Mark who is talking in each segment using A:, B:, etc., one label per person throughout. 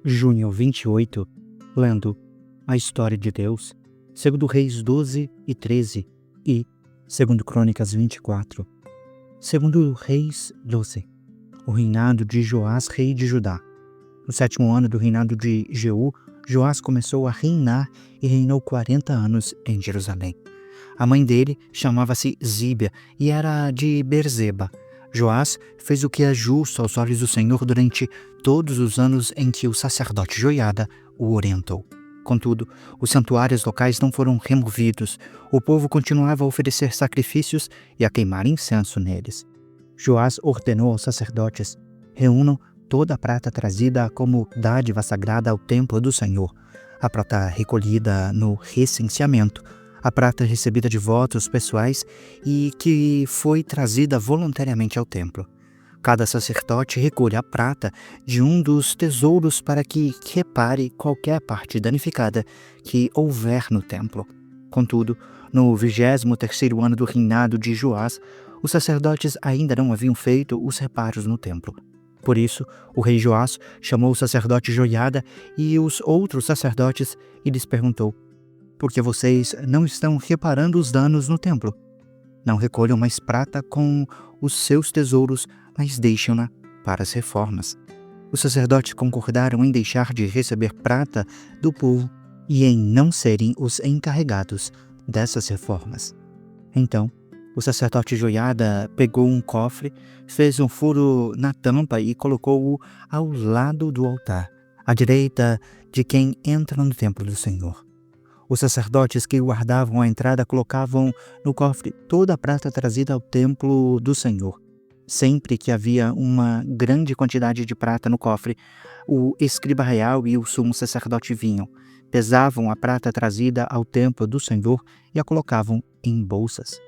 A: Junho 28, lendo a história de Deus, segundo Reis 12 e 13 e segundo Crônicas 24. Segundo Reis 12, o reinado de Joás, rei de Judá. No 7º ano do reinado de Jeú, Joás começou a reinar e reinou 40 anos em Jerusalém. A mãe dele chamava-se Zíbia e era de Berzeba. Joás fez o que é justo aos olhos do Senhor durante todos os anos em que o sacerdote Joiada o orientou. Contudo, os santuários locais não foram removidos. O povo continuava a oferecer sacrifícios e a queimar incenso neles. Joás ordenou aos sacerdotes: reúnam toda a prata trazida como dádiva sagrada ao templo do Senhor, a prata recolhida no recenseamento, a prata recebida de votos pessoais e que foi trazida voluntariamente ao templo. Cada sacerdote recolhe a prata de um dos tesouros para que repare qualquer parte danificada que houver no templo. Contudo, no 23º ano do reinado de Joás, os sacerdotes ainda não haviam feito os reparos no templo. Por isso, o rei Joás chamou o sacerdote Joiada e os outros sacerdotes e lhes perguntou: por que vocês não estão reparando os danos no templo? Não recolham mais prata com os seus tesouros, mas deixem-na para as reformas. Os sacerdotes concordaram em deixar de receber prata do povo e em não serem os encarregados dessas reformas. Então, o sacerdote Joiada pegou um cofre, fez um furo na tampa e colocou-o ao lado do altar, à direita de quem entra no templo do Senhor. Os sacerdotes que guardavam a entrada colocavam no cofre toda a prata trazida ao templo do Senhor. Sempre que havia uma grande quantidade de prata no cofre, o escriba real e o sumo sacerdote vinham, pesavam a prata trazida ao templo do Senhor e a colocavam em bolsas.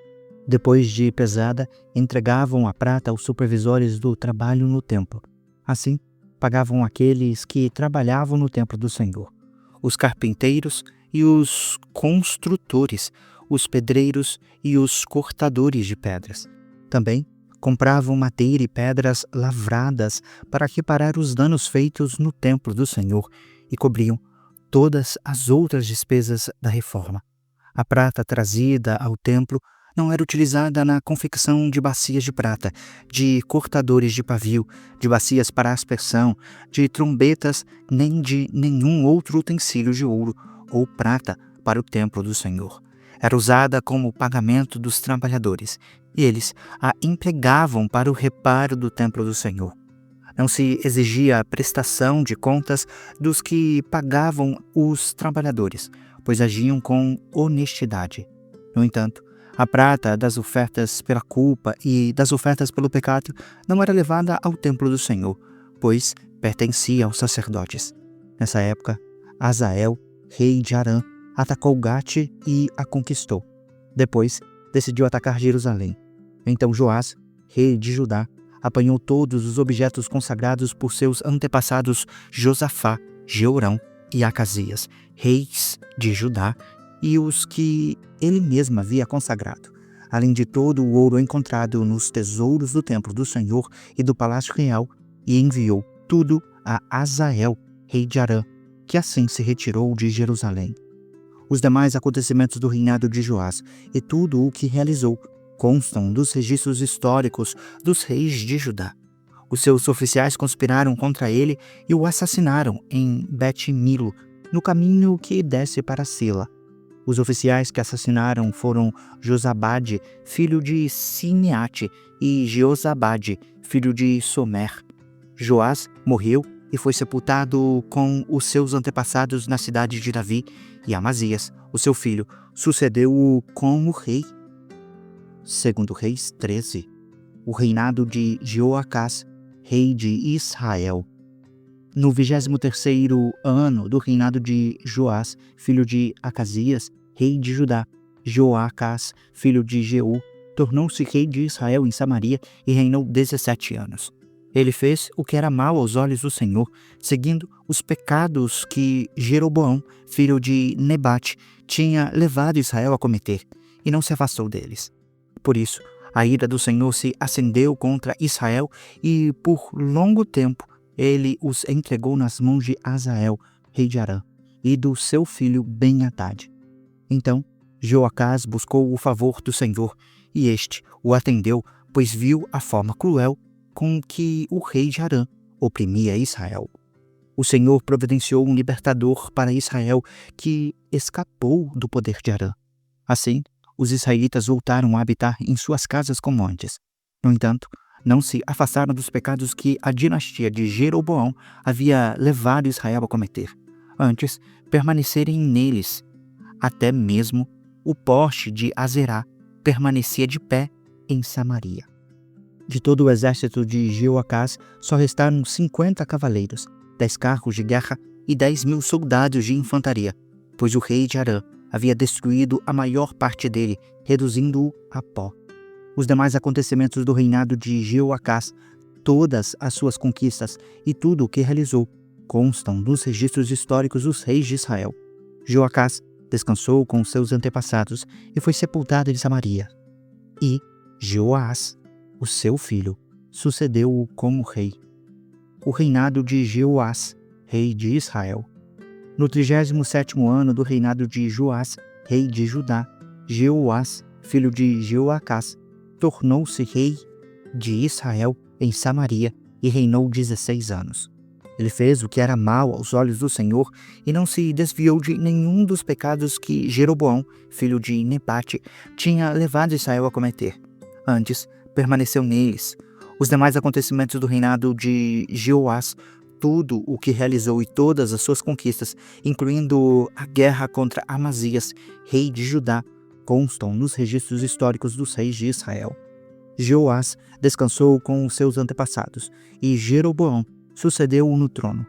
A: Depois de pesada, entregavam a prata aos supervisores do trabalho no templo. Assim, pagavam aqueles que trabalhavam no templo do Senhor, os carpinteiros e os construtores, os pedreiros e os cortadores de pedras. Também compravam madeira e pedras lavradas para reparar os danos feitos no templo do Senhor e cobriam todas as outras despesas da reforma. A prata trazida ao templo não era utilizada na confecção de bacias de prata, de cortadores de pavio, de bacias para aspersão, de trombetas, nem de nenhum outro utensílio de ouro ou prata para o templo do Senhor. Era usada como pagamento dos trabalhadores, e eles a empregavam para o reparo do templo do Senhor. Não se exigia a prestação de contas dos que pagavam os trabalhadores, pois agiam com honestidade. No entanto, a prata das ofertas pela culpa e das ofertas pelo pecado não era levada ao templo do Senhor, pois pertencia aos sacerdotes. Nessa época, Azael, rei de Arã, atacou Gate e a conquistou. Depois, decidiu atacar Jerusalém. Então Joás, rei de Judá, apanhou todos os objetos consagrados por seus antepassados Josafá, Jeorão e Acasias, reis de Judá, e os que ele mesmo havia consagrado, além de todo o ouro encontrado nos tesouros do templo do Senhor e do palácio real, e enviou tudo a Azael, rei de Arã, que assim se retirou de Jerusalém. Os demais acontecimentos do reinado de Joás e tudo o que realizou constam dos registros históricos dos reis de Judá. Os seus oficiais conspiraram contra ele e o assassinaram em Bet-Milo, no caminho que desce para Sila. Os oficiais que assassinaram foram Josabade, filho de Simeate, e Jeozabade, filho de Somer. Joás morreu e foi sepultado com os seus antepassados na cidade de Davi, e Amazias, o seu filho, sucedeu-o como rei. Segundo Reis 13, o reinado de Jeoacás, rei de Israel. No 23º ano do reinado de Joás, filho de Acasias, rei de Judá, Joacás, filho de Jeú, tornou-se rei de Israel em Samaria e reinou 17 anos. Ele fez o que era mal aos olhos do Senhor, seguindo os pecados que Jeroboão, filho de Nebate, tinha levado Israel a cometer, e não se afastou deles. Por isso, a ira do Senhor se acendeu contra Israel e, por longo tempo, ele os entregou nas mãos de Hazael, rei de Arã, e do seu filho Ben-Hadad. Então Joacás buscou o favor do Senhor, e este o atendeu, pois viu a forma cruel com que o rei de Arã oprimia Israel. O Senhor providenciou um libertador para Israel que escapou do poder de Arã. Assim, os israelitas voltaram a habitar em suas casas como antes. No entanto, não se afastaram dos pecados que a dinastia de Jeroboão havia levado Israel a cometer. Antes, permanecerem neles. Até mesmo o poste de Azerá permanecia de pé em Samaria. De todo o exército de Jeoacás, só restaram 50 cavaleiros, 10 carros de guerra e 10.000 soldados de infantaria, pois o rei de Arã havia destruído a maior parte dele, reduzindo-o a pó. Os demais acontecimentos do reinado de Jeoacás, todas as suas conquistas e tudo o que realizou, constam nos registros históricos dos reis de Israel. Jeoacás descansou com seus antepassados e foi sepultado em Samaria. E Jeoás, o seu filho, sucedeu-o como rei. O reinado de Jeoás, rei de Israel. No 37º ano do reinado de Joás, rei de Judá, Jeoás, filho de Jeoacás, tornou-se rei de Israel em Samaria e reinou 16 anos. Ele fez o que era mal aos olhos do Senhor e não se desviou de nenhum dos pecados que Jeroboão, filho de Nebate, tinha levado Israel a cometer. Antes, permaneceu neles. Os demais acontecimentos do reinado de Jeoás, tudo o que realizou e todas as suas conquistas, incluindo a guerra contra Amazias, rei de Judá, constam nos registros históricos dos reis de Israel. Jeoás descansou com os seus antepassados, e Jeroboão sucedeu-o no trono.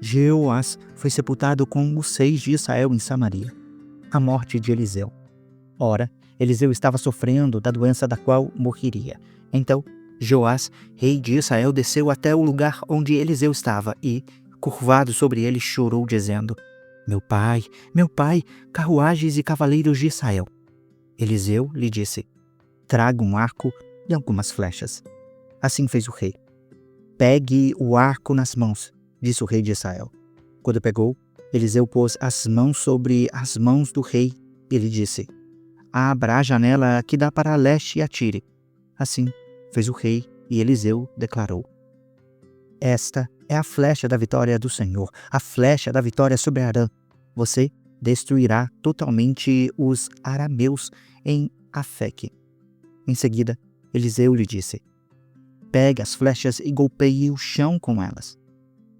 A: Jeoás foi sepultado com os reis de Israel em Samaria. A morte de Eliseu. Ora, Eliseu estava sofrendo da doença da qual morreria. Então, Joás, rei de Israel, desceu até o lugar onde Eliseu estava e, curvado sobre ele, chorou, dizendo: meu pai, carruagens e cavaleiros de Israel. Eliseu lhe disse: traga um arco e algumas flechas. Assim fez o rei. Pegue o arco nas mãos, disse o rei de Israel. Quando pegou, Eliseu pôs as mãos sobre as mãos do rei e lhe disse: abra a janela que dá para leste e atire. Assim fez o rei, e Eliseu declarou: esta é a flecha da vitória do Senhor, a flecha da vitória sobre Arã. Você destruirá totalmente os arameus em Afeque. Em seguida, Eliseu lhe disse: pegue as flechas e golpeie o chão com elas.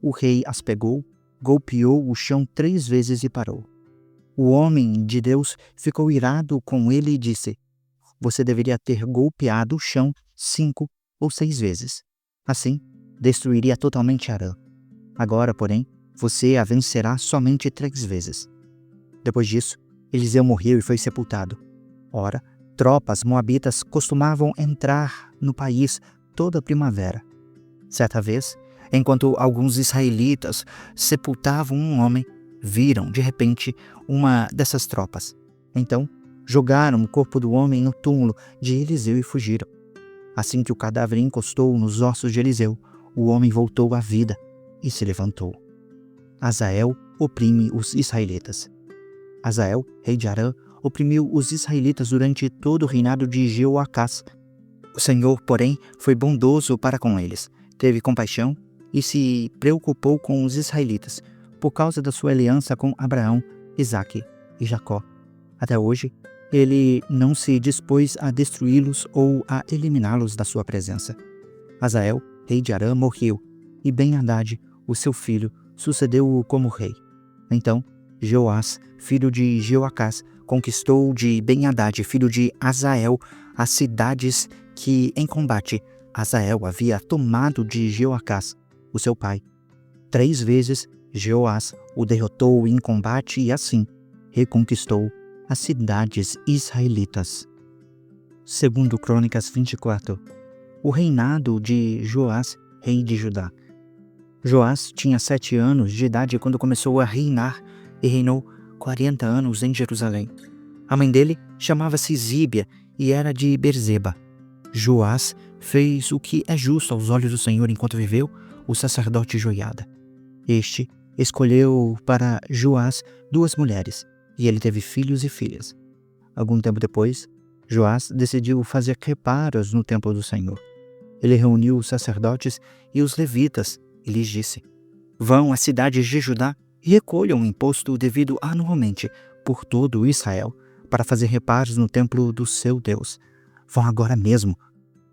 A: O rei as pegou, golpeou o chão 3 vezes e parou. O homem de Deus ficou irado com ele e disse: você deveria ter golpeado o chão 5 ou 6 vezes. Assim, destruiria totalmente Arã. Agora, porém, você a vencerá somente 3 vezes. Depois disso, Eliseu morreu e foi sepultado. Ora, tropas moabitas costumavam entrar no país toda a primavera. Certa vez, enquanto alguns israelitas sepultavam um homem, viram, de repente, uma dessas tropas. Então, jogaram o corpo do homem no túmulo de Eliseu e fugiram. Assim que o cadáver encostou nos ossos de Eliseu, o homem voltou à vida e se levantou. Hazael oprime os israelitas. Hazael, rei de Arã, oprimiu os israelitas durante todo o reinado de Jeoacás. O Senhor, porém, foi bondoso para com eles, teve compaixão e se preocupou com os israelitas, por causa da sua aliança com Abraão, Isaque e Jacó. Até hoje, ele não se dispôs a destruí-los ou a eliminá-los da sua presença. Hazael, rei de Arã, morreu, e Ben-Hadad, o seu filho, sucedeu-o como rei. Então, Joás, filho de Jeoacás, conquistou de Ben-Hadad, filho de Hazael, as cidades que, em combate, Hazael havia tomado de Jeoacás, o seu pai. 3 vezes, Joás o derrotou em combate e, assim, reconquistou as cidades israelitas. Segundo Crônicas 24. O reinado de Joás, rei de Judá. Joás tinha 7 anos de idade quando começou a reinar e reinou 40 anos em Jerusalém. A mãe dele chamava-se Zíbia e era de Berzeba. Joás fez o que é justo aos olhos do Senhor enquanto viveu, o sacerdote Joiada. Este escolheu para Joás 2 mulheres, e ele teve filhos e filhas. Algum tempo depois, Joás decidiu fazer reparos no templo do Senhor. Ele reuniu os sacerdotes e os levitas e lhes disse: vão às cidades de Judá e recolham o imposto devido anualmente por todo Israel para fazer reparos no templo do seu Deus. Vão agora mesmo.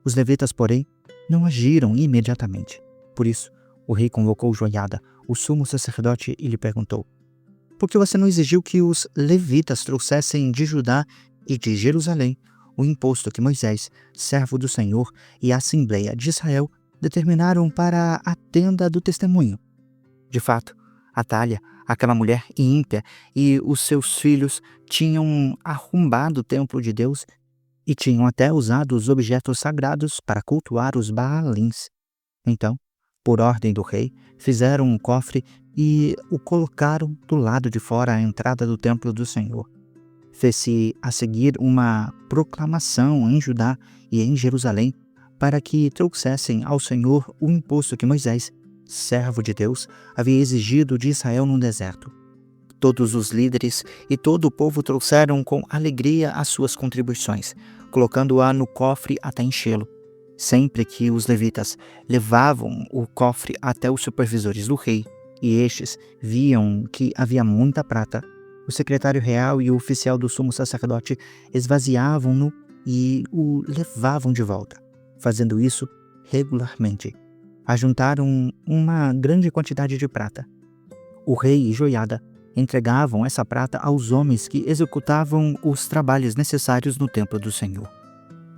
A: Os levitas, porém, não agiram imediatamente. Por isso, o rei convocou Joiada, o sumo sacerdote, e lhe perguntou: por que você não exigiu que os levitas trouxessem de Judá e de Jerusalém o imposto que Moisés, servo do Senhor, e a Assembleia de Israel determinaram para a tenda do testemunho? De fato, Atalha, aquela mulher ímpia, e os seus filhos tinham arrombado o templo de Deus e tinham até usado os objetos sagrados para cultuar os Baalins. Então, por ordem do rei, fizeram um cofre e o colocaram do lado de fora à entrada do templo do Senhor. Fez-se a seguir uma proclamação em Judá e em Jerusalém para que trouxessem ao Senhor o imposto que Moisés, servo de Deus, havia exigido de Israel no deserto. Todos os líderes e todo o povo trouxeram com alegria as suas contribuições, colocando-a no cofre até enchê-lo. Sempre que os levitas levavam o cofre até os supervisores do rei, e estes viam que havia muita prata, o secretário real e o oficial do sumo sacerdote esvaziavam-no e o levavam de volta. Fazendo isso regularmente, ajuntaram uma grande quantidade de prata. O rei e Joiada entregavam essa prata aos homens que executavam os trabalhos necessários no templo do Senhor.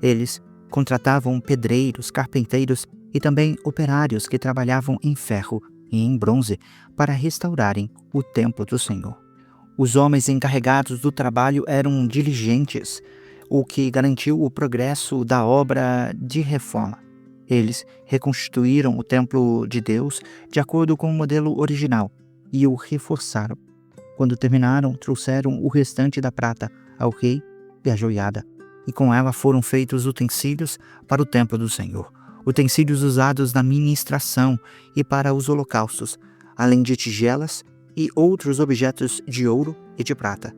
A: Eles contratavam pedreiros, carpinteiros e também operários que trabalhavam em ferro e em bronze para restaurarem o templo do Senhor. Os homens encarregados do trabalho eram diligentes, o que garantiu o progresso da obra de reforma. Eles reconstruíram o templo de Deus de acordo com o modelo original e o reforçaram. Quando terminaram, trouxeram o restante da prata ao rei e à Joiada, e com ela foram feitos utensílios para o templo do Senhor, utensílios usados na ministração e para os holocaustos, além de tigelas e outros objetos de ouro e de prata.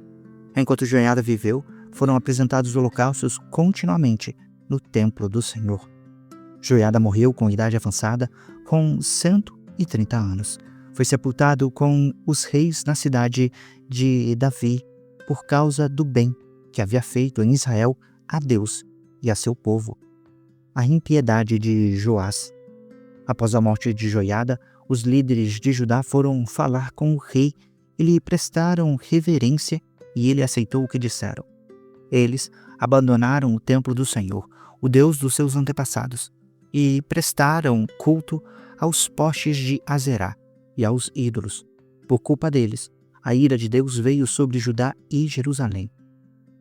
A: Enquanto Joiada viveu, foram apresentados holocaustos continuamente no templo do Senhor. Joiada morreu com idade avançada, com 130 anos. Foi sepultado com os reis na cidade de Davi, por causa do bem que havia feito em Israel a Deus e a seu povo. A impiedade de Joás. Após a morte de Joiada, os líderes de Judá foram falar com o rei e lhe prestaram reverência, e ele aceitou o que disseram. Eles abandonaram o templo do Senhor, o Deus dos seus antepassados, e prestaram culto aos postes de Azerá e aos ídolos. Por culpa deles, a ira de Deus veio sobre Judá e Jerusalém.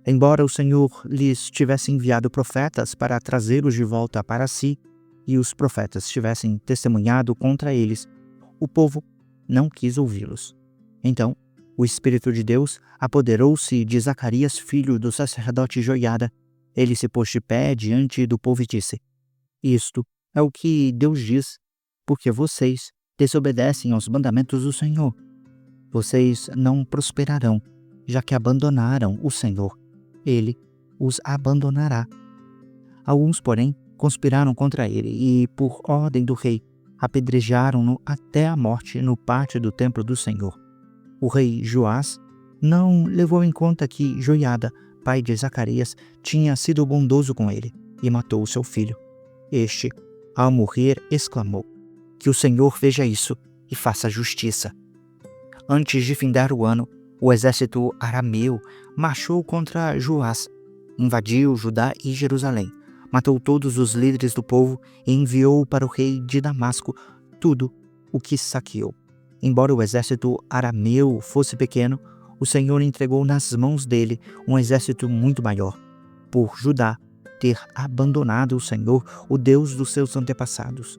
A: Embora o Senhor lhes tivesse enviado profetas para trazê-los de volta para si, e os profetas tivessem testemunhado contra eles, o povo não quis ouvi-los. Então, o Espírito de Deus apoderou-se de Zacarias, filho do sacerdote Joiada. Ele se pôs de pé diante do povo e disse: isto é o que Deus diz, porque vocês desobedecem aos mandamentos do Senhor. Vocês não prosperarão, já que abandonaram o Senhor. Ele os abandonará. Alguns, porém, conspiraram contra ele e, por ordem do rei, apedrejaram-no até a morte no pátio do templo do Senhor. O rei Joás não levou em conta que Joiada, pai de Zacarias, tinha sido bondoso com ele e matou o seu filho. Este, ao morrer, exclamou: que o Senhor veja isso e faça justiça. Antes de findar o ano, o exército arameu marchou contra Joás, invadiu Judá e Jerusalém, matou todos os líderes do povo e enviou para o rei de Damasco tudo o que saqueou. Embora o exército arameu fosse pequeno, o Senhor entregou nas mãos dele um exército muito maior, por Judá ter abandonado o Senhor, o Deus dos seus antepassados.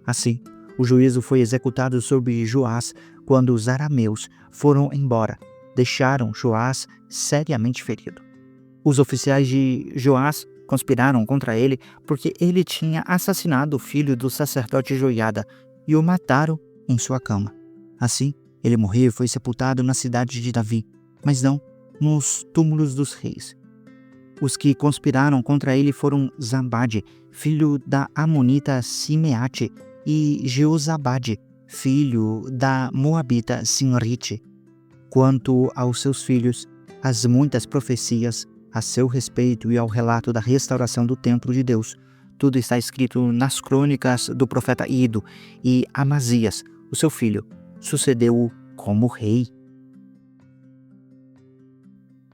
A: Assim, o juízo foi executado sobre Joás quando os arameus foram embora, deixaram Joás seriamente ferido. Os oficiais de Joás conspiraram contra ele porque ele tinha assassinado o filho do sacerdote Joiada e o mataram em sua cama. Assim, ele morreu e foi sepultado na cidade de Davi, mas não nos túmulos dos reis. Os que conspiraram contra ele foram Zabade, filho da amonita Simeate, e Jeozabade, filho da moabita Sinrite. Quanto aos seus filhos, as muitas profecias a seu respeito e ao relato da restauração do templo de Deus, tudo está escrito nas crônicas do profeta Ido, e Amazias, o seu filho, sucedeu-o como rei.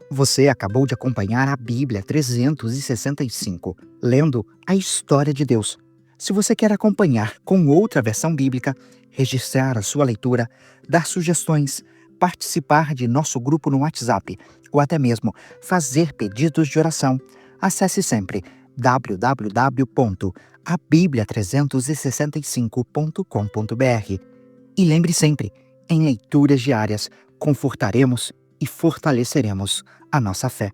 A: Você acabou de acompanhar a Bíblia 365, lendo a história de Deus. Se você quer acompanhar com outra versão bíblica, registrar a sua leitura, dar sugestões, participar de nosso grupo no WhatsApp ou até mesmo fazer pedidos de oração, acesse sempre www.abiblia365.com.br. E lembre sempre, em leituras diárias, confortaremos e fortaleceremos a nossa fé.